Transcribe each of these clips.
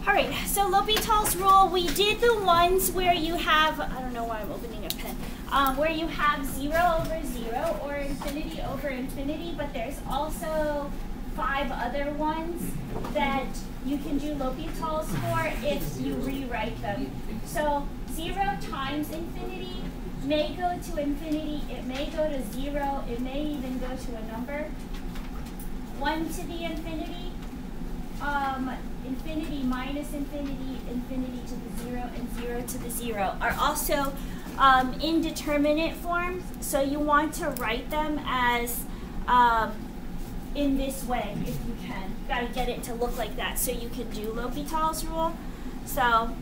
All right, so L'Hopital's rule, we did the ones where you have, I don't know why I'm opening a pen, where you have 0 over 0 or infinity over infinity, but there's also 5 other ones that you can do L'Hopital's for if you rewrite them. So 0 times infinity may go to infinity, it may go to 0, it may even go to a number. 1 to the infinity, infinity minus infinity, infinity to the 0, and 0 to the 0 are also indeterminate forms, so you want to write them as in this way if you can. You've got to get it to look like that so you can do L'Hopital's rule. So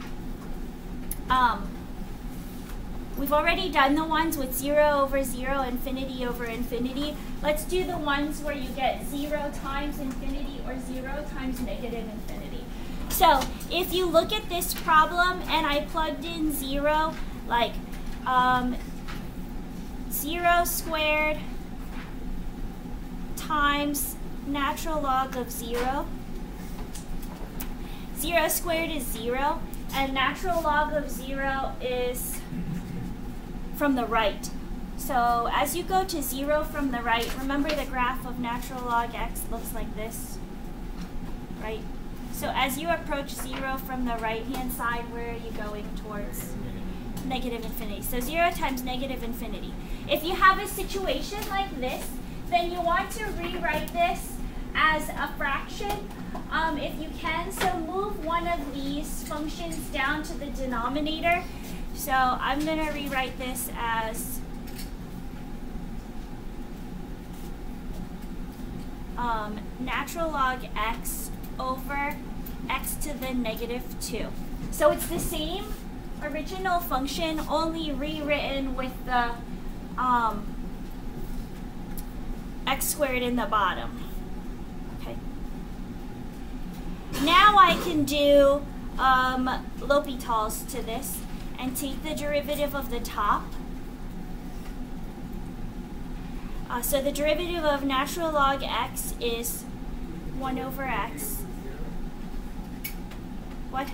we've already done the ones with 0 over 0, infinity over infinity. Let's do the ones where you get 0 times infinity or 0 times negative infinity. So if you look at this problem and I plugged in 0, like 0 squared times natural log of 0. 0 squared is 0, and natural log of 0 is from the right. So as you go to 0 from the right, remember the graph of natural log x looks like this, right? So as you approach 0 from the right-hand side, where are you going towards? Negative infinity. So 0 times negative infinity. If you have a situation like this, then you want to rewrite this as a fraction if you can. So move one of these functions down to the denominator. So I'm going to rewrite this as natural log x over x to the negative 2. So it's the same original function, only rewritten with the x squared in the bottom. Okay. Now I can do L'Hopital's to this and take the derivative of the top. So the derivative of natural log x is 1 over x. What?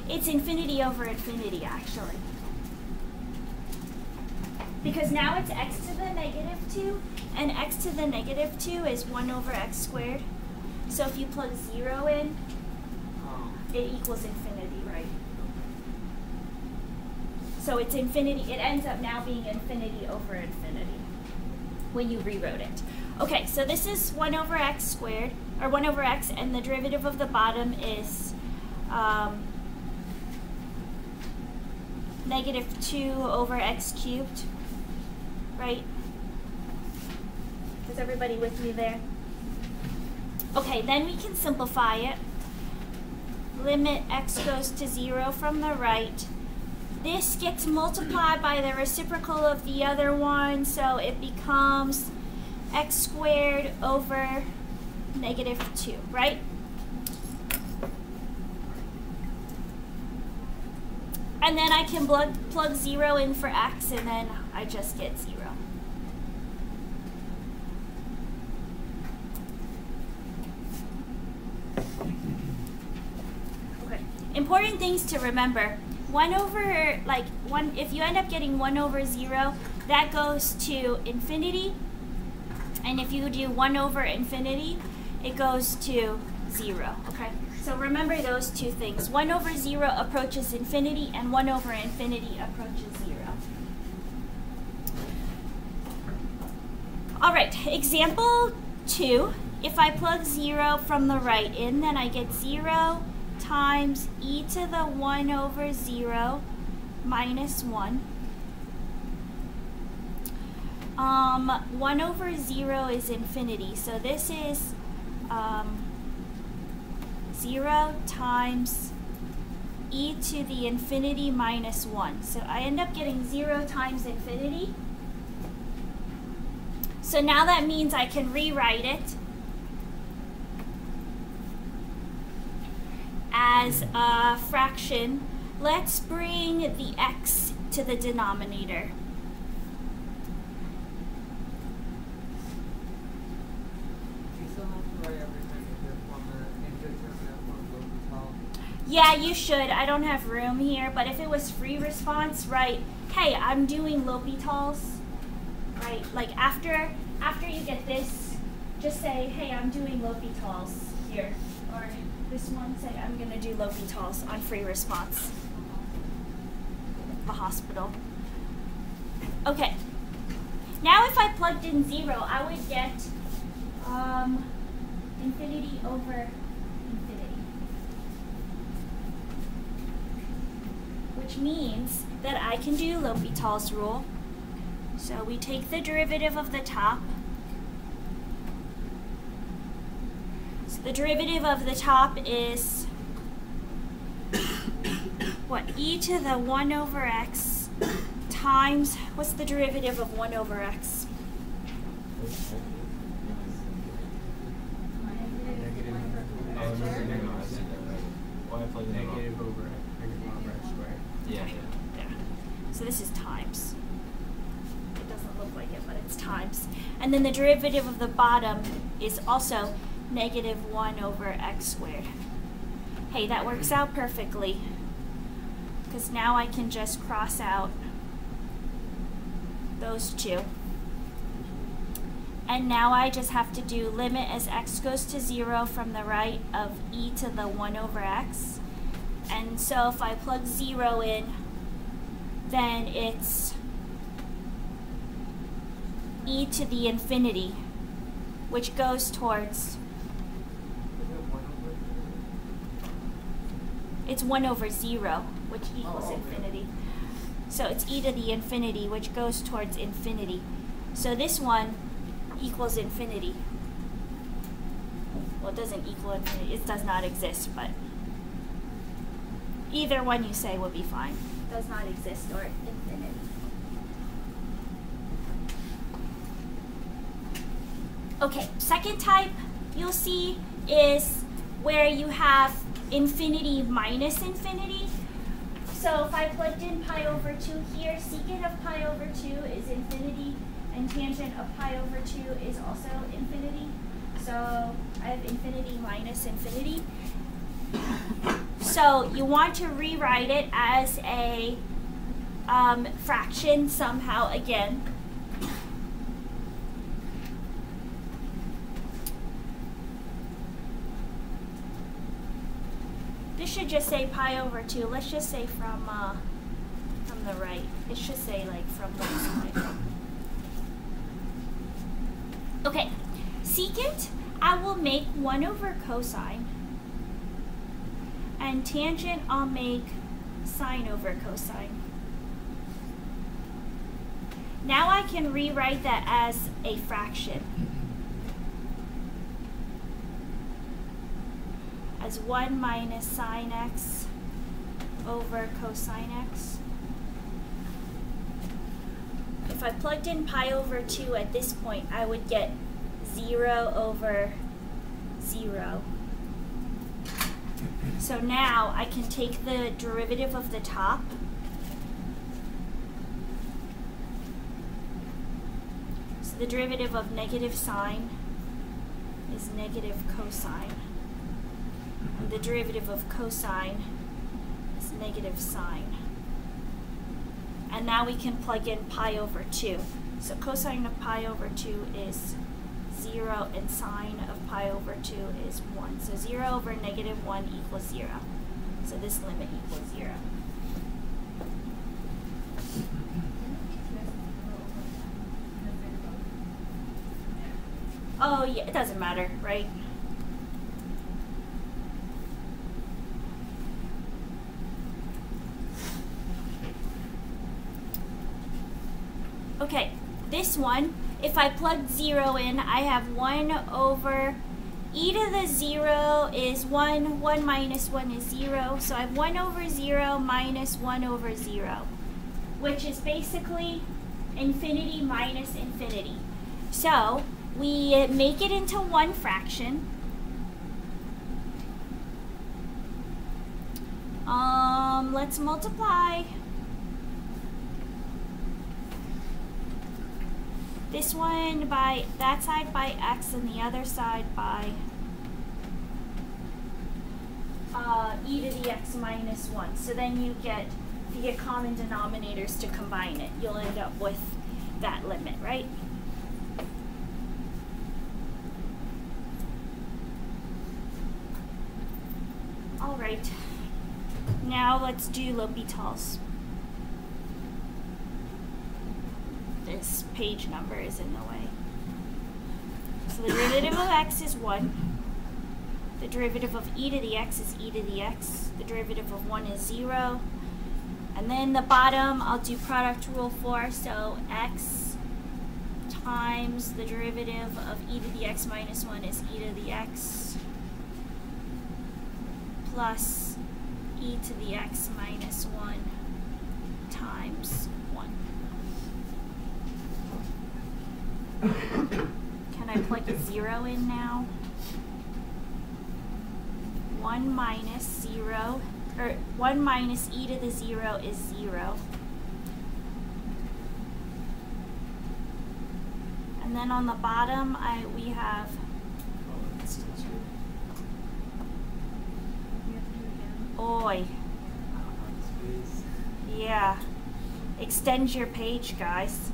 It's infinity over infinity, actually. Because now it's x to the negative 2, and x to the negative 2 is 1 over x squared. So if you plug 0 in, it equals infinity, right? So it's infinity, it ends up now being infinity over infinity when you rewrote it. Okay, so this is 1 over x squared, or 1 over x, and the derivative of the bottom is negative 2 over x cubed, right? Is everybody with me there? Okay, then we can simplify it. Limit x goes to 0 from the right. This gets multiplied by the reciprocal of the other one, so it becomes x squared over negative 2, right? And then I can plug 0 in for x, and then I just get 0. Okay. Important things to remember. 1 over, if you end up getting 1 over 0, that goes to infinity. And if you do 1 over infinity, it goes to 0, okay? So remember those two things. 1 over 0 approaches infinity, and 1 over infinity approaches 0. All right, example 2. If I plug 0 from the right in, then I get 0 times e to the 1 over 0 minus 1. 1 over 0 is infinity, so this is 0 times e to the infinity minus 1. So I end up getting 0 times infinity. So now that means I can rewrite it as a fraction. Let's bring the x to the denominator. Yeah, you should. I don't have room here, but if it was free response, right, hey, I'm doing L'Hopital's, right, like after you get this, just say, hey, I'm doing L'Hopital's here, or this one, say, I'm going to do L'Hopital's on free response, the hospital. Okay, now if I plugged in 0, I would get infinity over infinity, which means that I can do L'Hopital's rule. So we take the derivative of the top. So the derivative of the top is what? E to the 1 over x times, what's the derivative of 1 over x? Negative over x squared. Yeah. There. So this is times. It doesn't look like it, but it's times. And then the derivative of the bottom is also negative 1 over x squared. Hey, that works out perfectly, because now I can just cross out those two. And now I just have to do limit as x goes to 0 from the right of e to the 1 over x. And so if I plug 0 in, then it's e to the infinity, which goes towards, it's 1 over 0, which equals infinity. So it's e to the infinity, which goes towards infinity. So this one equals infinity. Well, it doesn't equal infinity. It does not exist, but either one you say would be fine. Does not exist or infinity. Okay, second type you'll see is where you have infinity minus infinity. So if I plugged in pi over 2 here, secant of pi over 2 is infinity, and tangent of pi over 2 is also infinity. So I have infinity minus infinity. So you want to rewrite it as a fraction somehow again. This should just say pi over 2. Let's just say from the right. It should say like from the side. Okay, secant, I will make 1 over cosine. And tangent, I'll make sine over cosine. Now I can rewrite that as a fraction. As 1 minus sine x over cosine x. If I plugged in pi over 2 at this point, I would get 0 over 0. So now I can take the derivative of the top. So the derivative of negative sine is negative cosine. And the derivative of cosine is negative sine. And now we can plug in pi over 2. So cosine of pi over 2 is 0, and sine of pi over 2 is 1. So 0 over negative 1 equals 0. So this limit equals 0. Oh yeah, it doesn't matter, right? Okay, this one, if I plug 0 in, I have 1 over e to the 0 is 1, 1 minus 1 is 0, so I have 1 over 0 minus 1 over 0, which is basically infinity minus infinity. So we make it into one fraction. Let's multiply this one by that side by x and the other side by e to the x minus 1. So then you get, if you get common denominators to combine it, you'll end up with that limit, right? All right. Now let's do L'Hopital's. This page number is in the way. So the derivative of x is 1. The derivative of e to the x is e to the x. The derivative of 1 is 0. And then the bottom, I'll do product rule for. So x times the derivative of e to the x minus 1 is e to the x plus e to the x minus 1 times 1. Can I plug a 0 in now? 1 minus 0, or 1 minus e to the 0 is 0. And then on the bottom, we have Oi. Yeah. Extend your page, guys.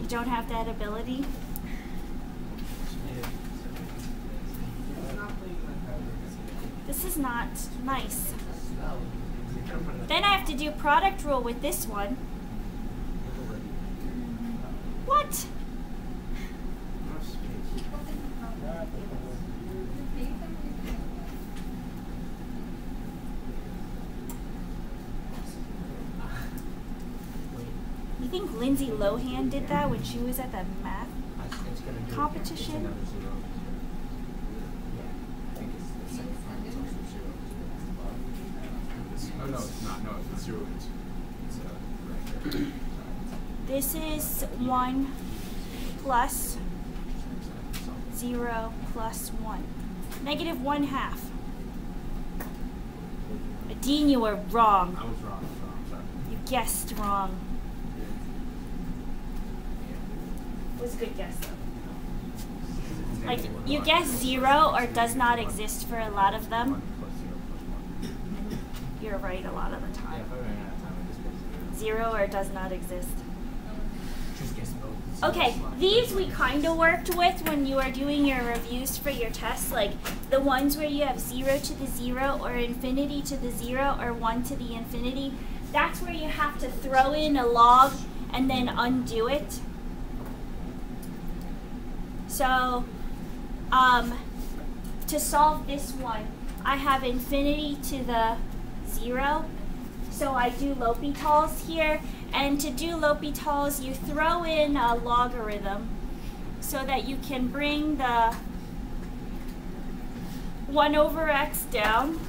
You don't have that ability? This is not nice. Then I have to do product rule with this one. What? You think Lindsay Lohan did that when she was at the math competition? Oh no, it's not. No, it's 0. It's right there. This is 1 plus 0 plus 1. Negative 1/2. Dean, you were wrong. I was wrong. Sorry. You guessed wrong. It was a good guess though. Like, you guess 0 or does not exist for a lot of them. 1 plus 0 plus 1. You're right a lot of the time. Yeah, if I ran out of time, I just guessed 0 or does not exist. Just guess both. Okay, these we kind of worked with when you are doing your reviews for your tests, like the ones where you have 0 to the 0 or infinity to the 0 or 1 to the infinity. That's where you have to throw in a log and then undo it. So, to solve this one, I have infinity to the 0. So I do L'Hopital's here. And to do L'Hopital's, you throw in a logarithm so that you can bring the 1 over x down.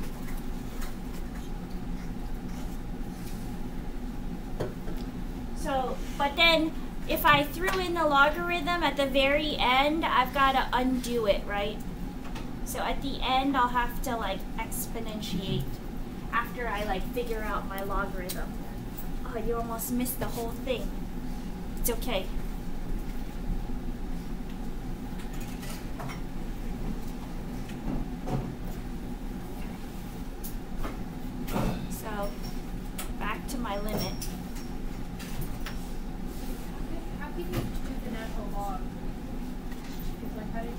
So, but then if I threw in the logarithm at the very end, I've got to undo it, right? So at the end, I'll have to like exponentiate after I like figure out my logarithm. Oh, you almost missed the whole thing. It's okay. So, back to my limit. How can you do the natural log? Like, how did you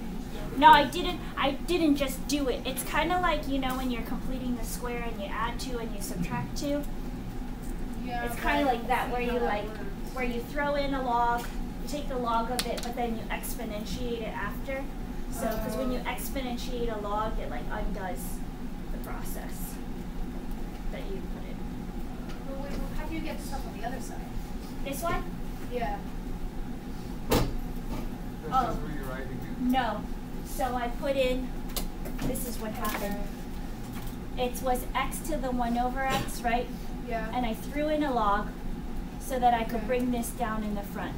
just No, I didn't just do it. It's kind of like, you know, when you're completing the square and you add 2 and you subtract 2. Yeah, It's kind of like that, where you like, where you throw in a log, you take the log of it, but then you exponentiate it after. So, because when you exponentiate a log, it like undoes the process that you put in. Well, wait, well, how do you get stuff on the other side? This one? Yeah. Oh. Where you're writing it. No. So I put in, this is what happened. It was x to the 1 over x, right? Yeah. And I threw in a log so that I could Okay. bring this down in the front.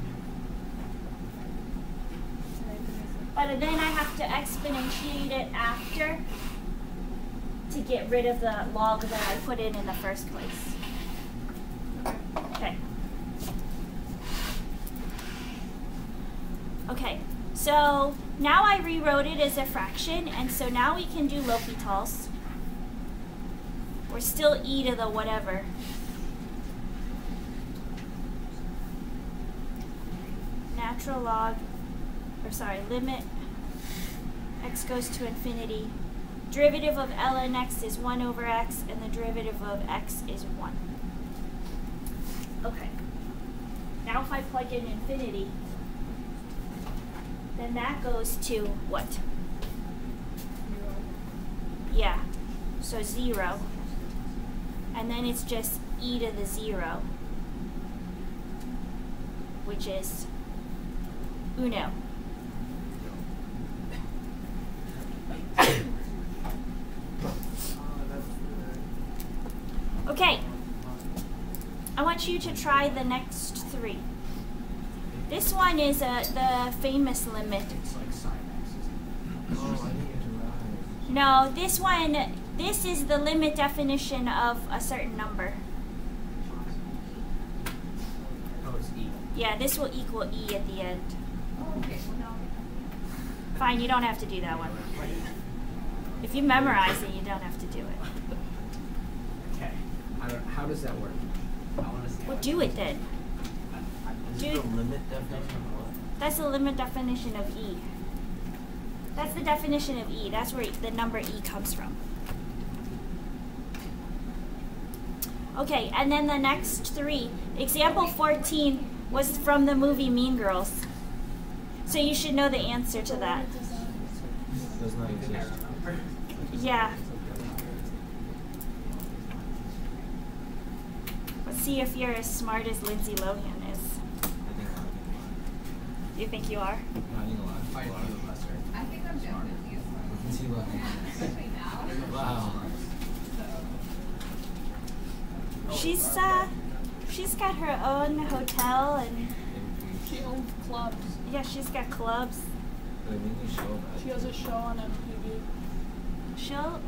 But then I have to exponentiate it after to get rid of the log that I put in the first place. Okay. Okay, So now I rewrote it as a fraction, and so now we can do L'Hopital's. We're still e to the whatever. Natural log, or sorry, limit x goes to infinity. Derivative of ln x is 1 over x, and the derivative of x is 1. Okay. Now if I plug in infinity, then that goes to what? Yeah, so 0. And then it's just e to the 0, which is uno. Okay, I want you to try the next 3. This one is the famous limit. It's like sin x, isn't it? Oh, I need to rise. No, this one, this is the limit definition of a certain number. Oh, it's e. Yeah, this will equal e at the end. Oh, okay. Well, now we Fine, you don't have to do that one. If you memorize it, you don't have to do it. Okay. How does that work? I want to see. Well, do it then. Is Dude. it the limit definition of what? That's the limit definition of e. That's the definition of e. That's where the number e comes from. Okay, and then the next 3. Example 14 was from the movie Mean Girls. So you should know the answer to that. Does not exist. Yeah. Let's see if you're as smart as Lindsay Lohan is. I think I'm You think you are? No, I think a lot. Fight for the lesser. I think I'm definitely a See what especially now. Wow. She's got her own hotel and She owns clubs. yeah, she's got clubs. Wait, when you show that. She has a show on MTV. She'll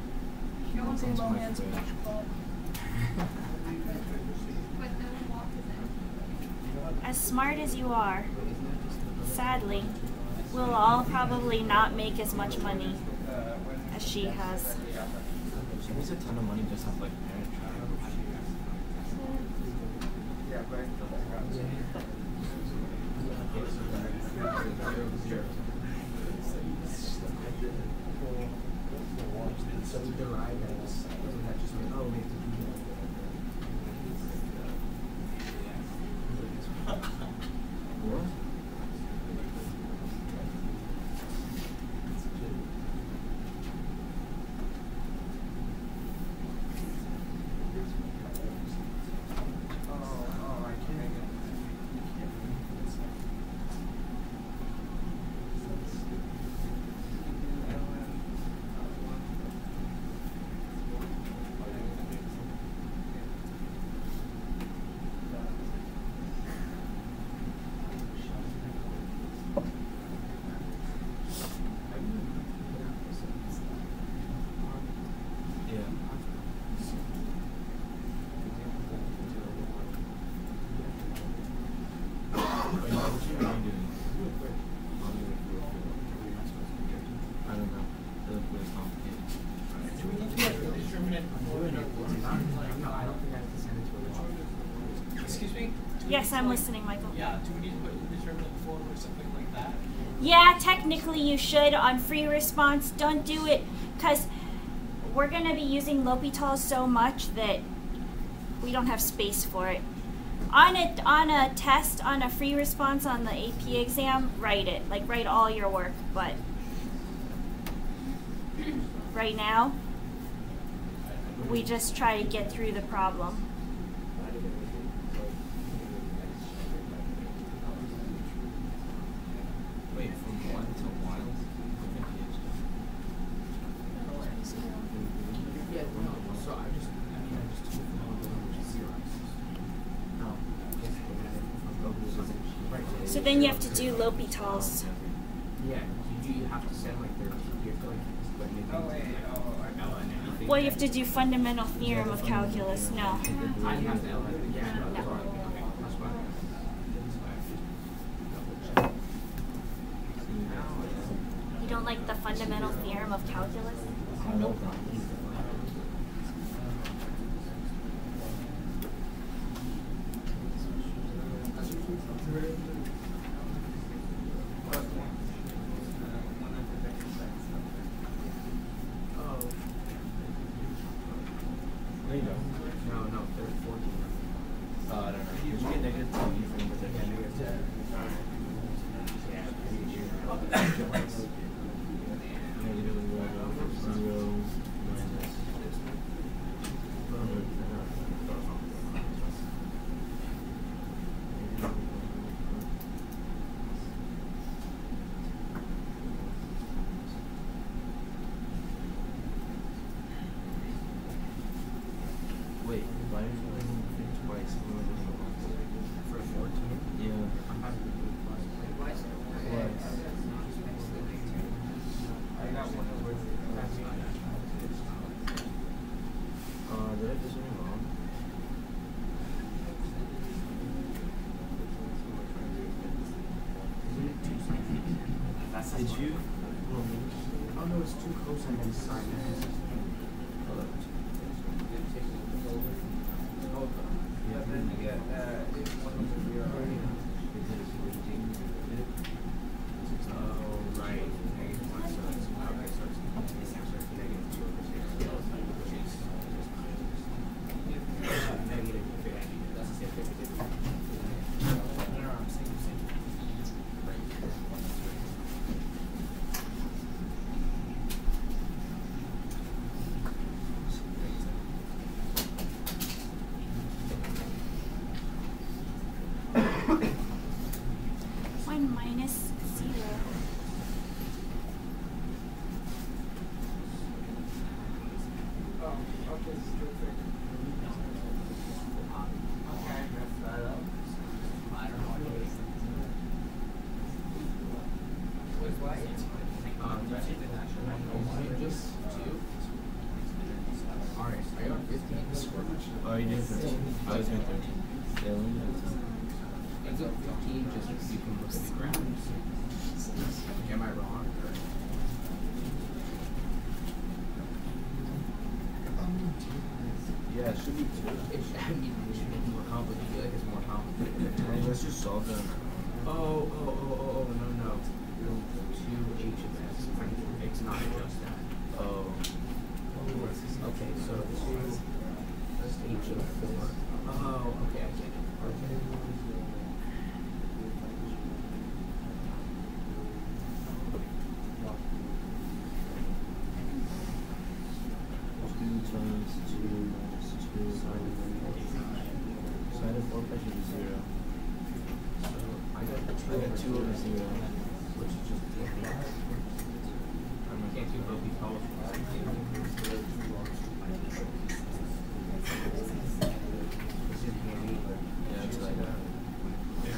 Lindsay Sounds my Lohan's fridge. Beach Club. But no one walks in. as smart as you are, sadly, we'll all probably not make as much money as she has. She makes a ton of money just off like parent trap. Yeah, right. So we derived that as, wasn't that just like, oh, we have to do What? Oh, I can't make it. Yeah. Wait, what you really doing? I don't know. It looks really complicated. Do we need to like the determinant before we know what's not? Like, no, I don't think I have to send it to a Excuse me? Do we Yes, need to, I'm like- listening, Michael. Yeah, do we need to put the determinant before or something like that? Yeah, technically you should on free response. Don't do it because we're going to be using L'Hopital so much that we don't have space for it. On a test, on a free response on the AP exam, write it. Like, write all your work, but right now, we just try to get through the problem. Wait, from 1 to 1? I'm confused. Yeah, well, so I just took it from which is 0. No. Right. So then you have to do L'Hopital's. Yeah, you have to send like 13. You have to like make them like ln anything. Well, you have to do fundamental theorem of calculus. No. I have to ln yeah. No. That's fine. like the fundamental theorem of calculus? I know that. There you go. No, they're 14. I don't know. Did you get negative 2 from the negative 2? Negative 0 minus. Wait, why did you think twice? For 14? Yeah. I'm happy to do plus. Twice. I got one over. Did I do something wrong? Did you? Oh no, it's 2 cosine and sine. But then you get it's 1 over 0. Oh, right. Negative 1, so it's okay, so it's negative 2 over 6, which is negative 50. That's the same thing we did. No, I'm saying the same thing. One minus 0. Oh, okay, perfect. Okay, I messed that up. I don't know what it is. Wait, what? Just 2. Alright, I got 15. Oh, you did 13. I was doing 13. Yeah, let me do 13. It's up 15, just you can look at the graph. Am I wrong? Or? Yeah, it should be 2. It should, I mean, it should make it more complicated. I feel like it's more complicated. Let's just solve them. Oh, no. 2h of x. It's not just that. Oh. Okay, so 2h of 4. Oh, okay, I get it. Times 2 minus 2 sine of 4 pi should be 0. So I got 2 over 0. which is just 4. Can't do both these columns. This is handy, but Yeah, it's like that.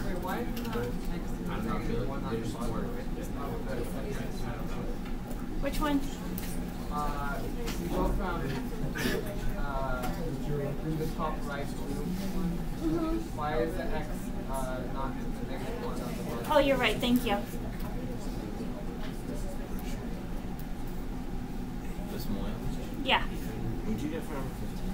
Wait, why is it not next to I'm not feeling like there's more of it. Which one? We go from the top right to why is the x not the next one on the board? Oh, you're right. Thank you. This one. Yeah. What'd you get from 15?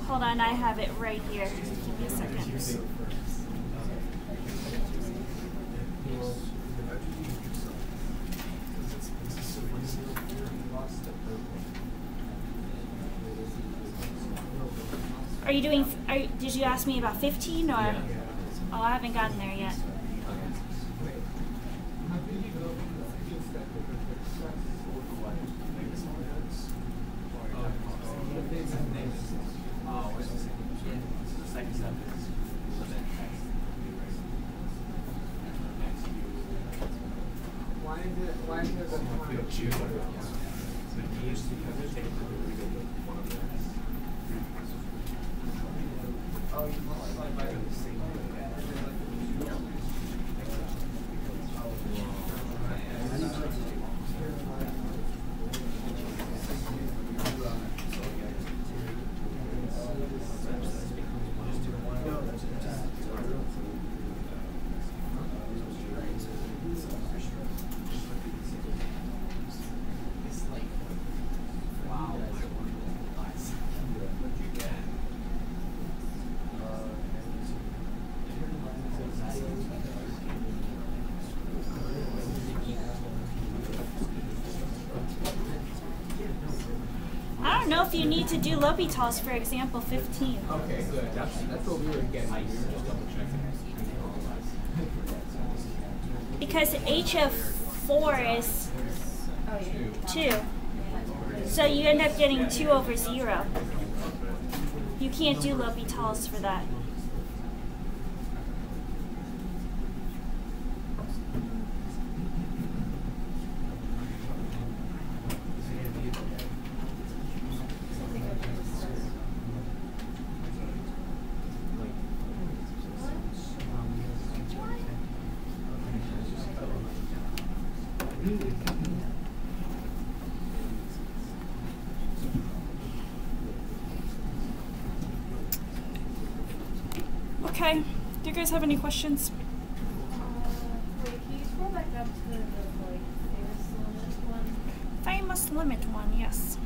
Hold on. I have it right here. Give me a second. Are you doing? Did you ask me about 15 or? Yeah. Oh, I haven't gotten there yet. Why is it the oh, you multiply by the same. you need to do L'Hopital's for example 15. Okay, good. That's what we were getting. We were just double checking. Because h of 4 is 2. So you end up getting 2 over 0. You can't do L'Hopital's for that. Okay, do you guys have any questions? Wait, can you scroll back up to the famous limit one? Famous limit one, yes.